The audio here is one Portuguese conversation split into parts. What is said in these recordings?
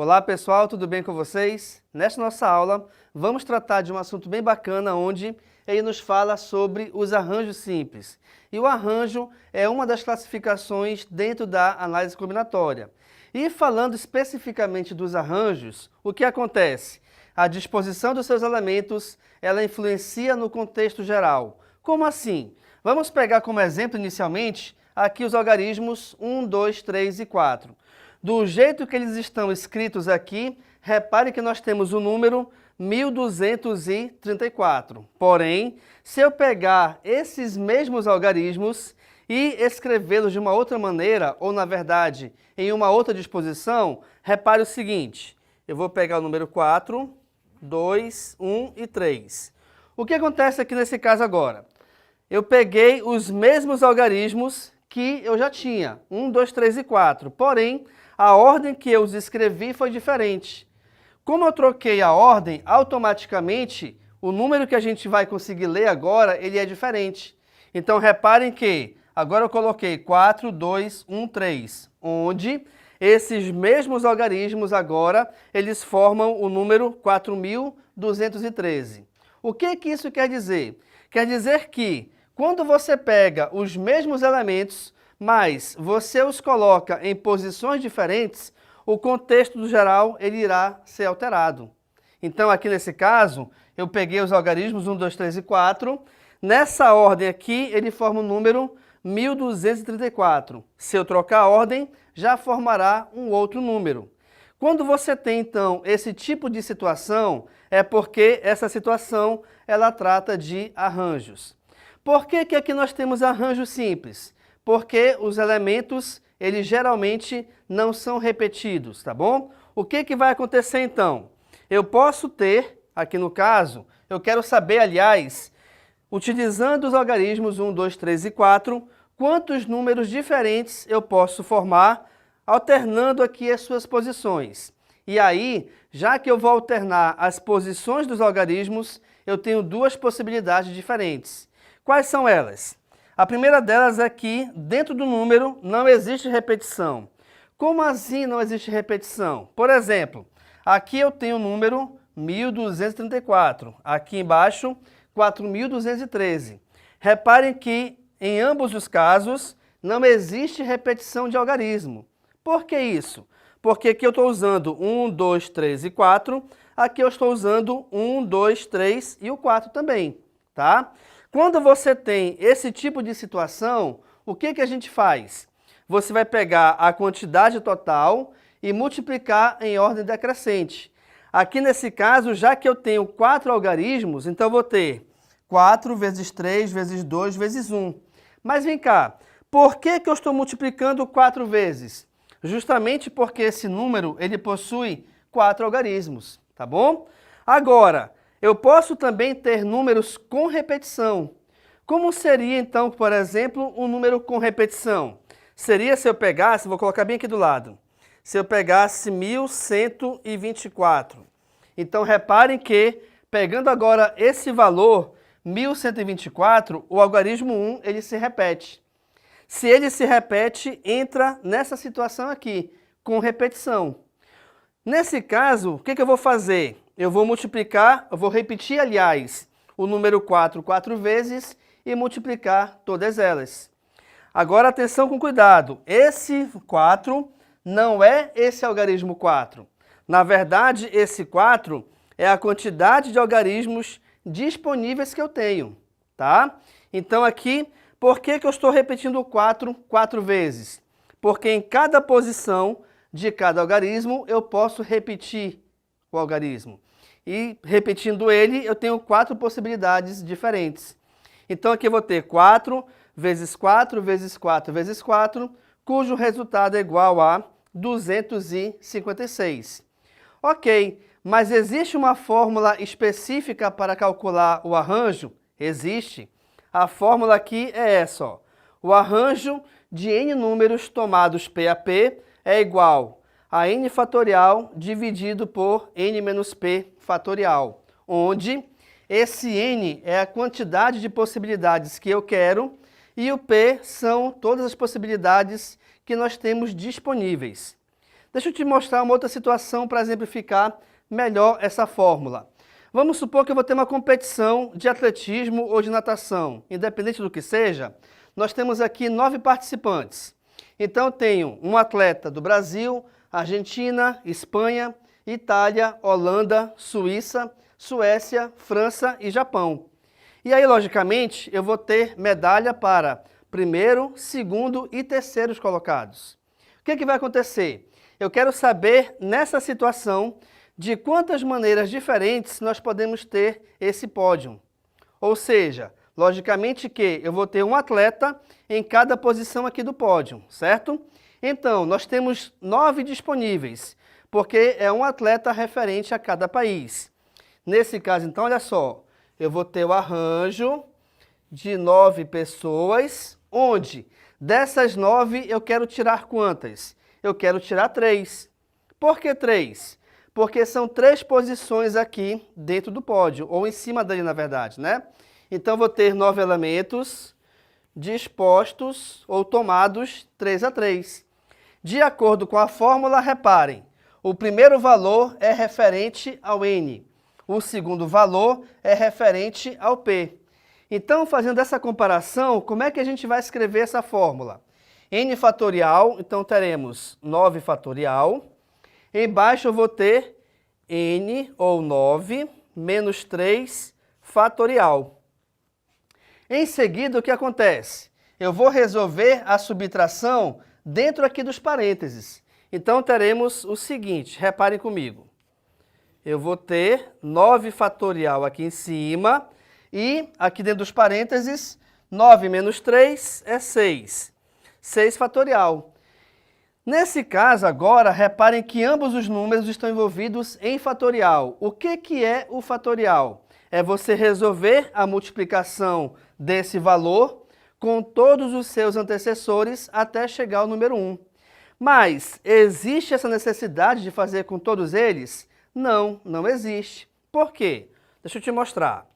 Olá pessoal, tudo bem com vocês? Nesta nossa aula, vamos tratar de um assunto bem bacana onde ele nos fala sobre os arranjos simples. E o arranjo é uma das classificações dentro da análise combinatória. E falando especificamente dos arranjos, o que acontece? A disposição dos seus elementos, ela influencia no contexto geral. Como assim? Vamos pegar como exemplo inicialmente aqui os algarismos 1, 2, 3 e 4. Do jeito que eles estão escritos aqui, repare que nós temos o número 1234. Porém, se eu pegar esses mesmos algarismos e escrevê-los de uma outra maneira, ou na verdade, em uma outra disposição, repare o seguinte, eu vou pegar o número 4, 2, 1 e 3. O que acontece aqui nesse caso agora? Eu peguei os mesmos algarismos que eu já tinha, 1, 2, 3 e 4, porém, a ordem que eu os escrevi foi diferente. Como eu troquei a ordem, automaticamente, o número que a gente vai conseguir ler agora, ele é diferente. Então, reparem que agora eu coloquei 4, 2, 1, 3, onde esses mesmos algarismos agora, eles formam o número 4213. O que isso quer dizer? Quer dizer que, quando você pega os mesmos elementos, mas você os coloca em posições diferentes, o contexto do geral ele irá ser alterado. Então, aqui nesse caso, eu peguei os algarismos 1, 2, 3 e 4. Nessa ordem aqui, ele forma o número 1234. Se eu trocar a ordem, já formará um outro número. Quando você tem, então, esse tipo de situação, é porque essa situação ela trata de arranjos. Por que aqui nós temos arranjos simples? Porque os elementos, eles geralmente não são repetidos, tá bom? O que vai acontecer então? Eu posso ter, aqui no caso, eu quero saber, aliás, utilizando os algarismos 1, 2, 3 e 4, quantos números diferentes eu posso formar, alternando aqui as suas posições. E aí, já que eu vou alternar as posições dos algarismos, eu tenho duas possibilidades diferentes. Quais são elas? A primeira delas é que, dentro do número, não existe repetição. Como assim não existe repetição? Por exemplo, aqui eu tenho o número 1234, aqui embaixo 4213. Reparem que, em ambos os casos, não existe repetição de algarismo. Por que isso? Porque aqui eu estou usando 1, 2, 3 e 4, aqui eu estou usando 1, 2, 3 e o 4 também, tá? Quando você tem esse tipo de situação, o que a gente faz? Você vai pegar a quantidade total e multiplicar em ordem decrescente. Aqui nesse caso, já que eu tenho 4 algarismos, então eu vou ter 4 vezes 3 vezes 2 vezes 1. Mas vem cá, por que eu estou multiplicando 4 vezes? Justamente porque esse número ele possui 4 algarismos, tá bom? Agora, eu posso também ter números com repetição. Como seria, então, por exemplo, um número com repetição? Seria se eu pegasse, vou colocar bem aqui do lado, se eu pegasse 1124. Então, reparem que, pegando agora esse valor, 1124, o algarismo 1 ele se repete. Se ele se repete, entra nessa situação aqui, com repetição. Nesse caso, o que eu vou fazer? Eu vou multiplicar, eu vou repetir, aliás, o número 4 4 vezes e multiplicar todas elas. Agora, atenção com cuidado. Esse 4 não é esse algarismo 4. Na verdade, esse 4 é a quantidade de algarismos disponíveis que eu tenho, tá? Então, aqui, por que eu estou repetindo o 4 4 vezes? Porque em cada posição de cada algarismo, eu posso repetir o algarismo. E repetindo ele, eu tenho 4 possibilidades diferentes. Então aqui eu vou ter 4 vezes 4 vezes 4 vezes 4, cujo resultado é igual a 256. Ok, mas existe uma fórmula específica para calcular o arranjo? Existe. A fórmula aqui é essa, ó. O arranjo de n números tomados P a P é igual a n fatorial dividido por n menos p fatorial, onde esse n é a quantidade de possibilidades que eu quero e o p são todas as possibilidades que nós temos disponíveis. Deixa eu te mostrar uma outra situação para exemplificar melhor essa fórmula. Vamos supor que eu vou ter uma competição de atletismo ou de natação. Independente do que seja, nós temos aqui 9 participantes. Então, eu tenho um atleta do Brasil, Argentina, Espanha, Itália, Holanda, Suíça, Suécia, França e Japão. E aí, logicamente, eu vou ter medalha para primeiro, segundo e terceiros colocados. O que vai acontecer? Eu quero saber, nessa situação, de quantas maneiras diferentes nós podemos ter esse pódio. Ou seja, logicamente que eu vou ter um atleta em cada posição aqui do pódio, certo? Então, nós temos 9 disponíveis, porque é um atleta referente a cada país. Nesse caso, então, olha só, eu vou ter o arranjo de 9 pessoas, onde dessas 9 eu quero tirar quantas? Eu quero tirar 3. Por que 3? Porque são 3 posições aqui dentro do pódio, ou em cima dele, na verdade, né? Então, eu vou ter 9 elementos dispostos ou tomados 3 a 3. De acordo com a fórmula, reparem, o primeiro valor é referente ao N, o segundo valor é referente ao P. Então, fazendo essa comparação, como é que a gente vai escrever essa fórmula? N fatorial, então teremos 9 fatorial. Embaixo eu vou ter N, ou 9, menos 3 fatorial. Em seguida, o que acontece? Eu vou resolver a subtração dentro aqui dos parênteses. Então, teremos o seguinte, reparem comigo. Eu vou ter 9 fatorial aqui em cima e aqui dentro dos parênteses, 9 menos 3 é 6. 6 fatorial. Nesse caso, agora, reparem que ambos os números estão envolvidos em fatorial. O que é o fatorial? É você resolver a multiplicação desse valor com todos os seus antecessores até chegar ao número 1. Mas existe essa necessidade de fazer com todos eles? Não, não existe. Por quê? Deixa eu te mostrar.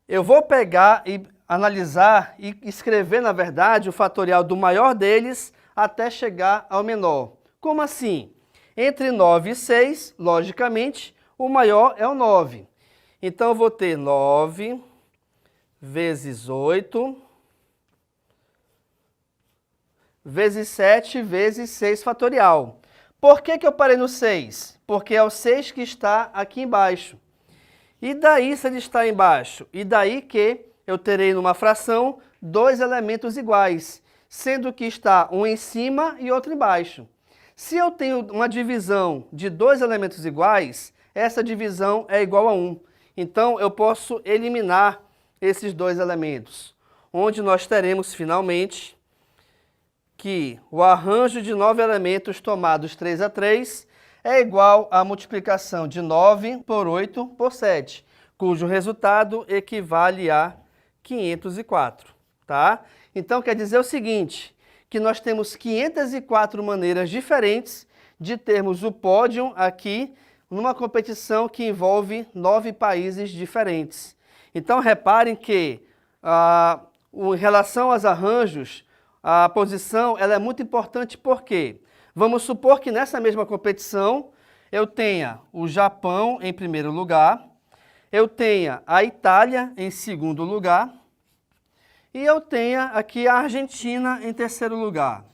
Eu vou pegar e analisar e escrever, na verdade, o fatorial do maior deles até chegar ao menor. Como assim? Entre 9 e 6, logicamente, o maior é o 9. Então, eu vou ter 9 vezes 8 vezes 7 vezes 6 fatorial. Por que eu parei no 6? Porque é o 6 que está aqui embaixo. E daí, se ele está embaixo? E daí que eu terei numa fração 2 elementos iguais, sendo que está um em cima e outro embaixo. Se eu tenho uma divisão de 2 elementos iguais, essa divisão é igual a 1. Então, eu posso eliminar esses 2 elementos, onde nós teremos, finalmente, que o arranjo de 9 elementos tomados 3 a 3 é igual à multiplicação de 9 por 8 por 7, cujo resultado equivale a 504, tá? Então, quer dizer o seguinte, que nós temos 504 maneiras diferentes de termos o pódio aqui numa competição que envolve 9 países diferentes. Então, reparem que, em relação aos arranjos, a posição ela é muito importante porque vamos supor que nessa mesma competição eu tenha o Japão em primeiro lugar, eu tenha a Itália em segundo lugar e eu tenha aqui a Argentina em terceiro lugar.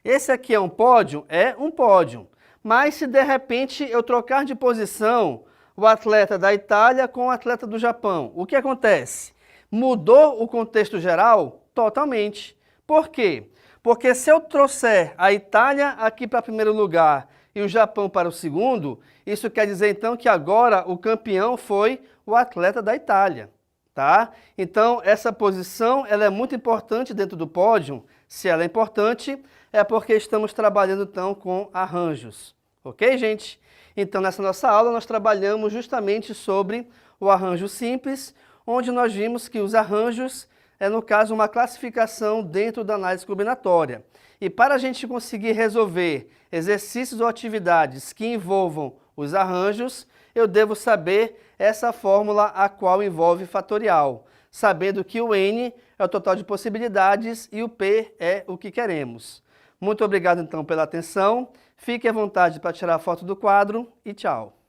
Esse aqui é um pódio? É um pódio. Mas se de repente eu trocar de posição o atleta da Itália com o atleta do Japão, o que acontece? Mudou o contexto geral? Totalmente. Por quê? Porque se eu trouxer a Itália aqui para primeiro lugar e o Japão para o segundo, isso quer dizer então que agora o campeão foi o atleta da Itália, tá? Então essa posição ela é muito importante dentro do pódio. Se ela é importante, é porque estamos trabalhando então com arranjos, ok, gente? Então nessa nossa aula nós trabalhamos justamente sobre o arranjo simples, onde nós vimos que os arranjos é, no caso, uma classificação dentro da análise combinatória. E para a gente conseguir resolver exercícios ou atividades que envolvam os arranjos, eu devo saber essa fórmula a qual envolve fatorial, sabendo que o N é o total de possibilidades e o P é o que queremos. Muito obrigado, então, pela atenção. Fique à vontade para tirar a foto do quadro e tchau.